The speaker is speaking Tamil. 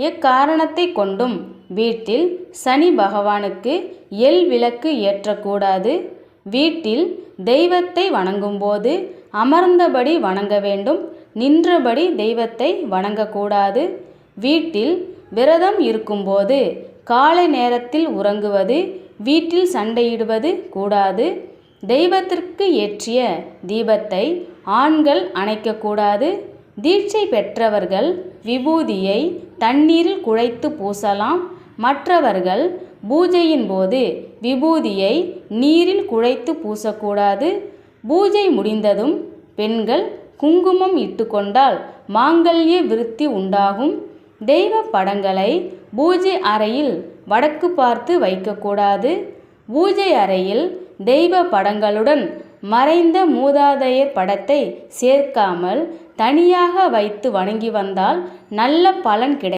எக்காரணத்தை கொண்டும் வீட்டில் சனி பகவானுக்கு எள் விளக்கு ஏற்றக்கூடாது. வீட்டில் தெய்வத்தை வணங்கும்போது அமர்ந்தபடி வணங்க வேண்டும், நின்றபடி தெய்வத்தை வணங்கக்கூடாது. வீட்டில் விரதம் இருக்கும்போது காலை நேரத்தில் உறங்குவது, வீட்டில் சண்டையிடுவது கூடாது. தெய்வத்திற்கு ஏற்றிய தீபத்தை ஆண்கள் அணைக்கக்கூடாது. தீட்சை பெற்றவர்கள் விபூதியை தண்ணீரில் குழைத்து பூசலாம். மற்றவர்கள் பூஜையின் போது விபூதியை நீரில் குழைத்து பூசக்கூடாது. பூஜை முடிந்ததும் பெண்கள் குங்குமம் இட்டுக்கொண்டால் மாங்கல்ய விருத்தி உண்டாகும். தெய்வ படங்களை பூஜை அறையில் வடக்கு பார்த்து வைக்கக்கூடாது. பூஜை அறையில் தெய்வ படங்களுடன் மறைந்த மூதாதையர் படத்தை சேர்க்காமல் தனியாக வைத்து வணங்கி வந்தால் நல்ல பலன் கிடைக்கும்.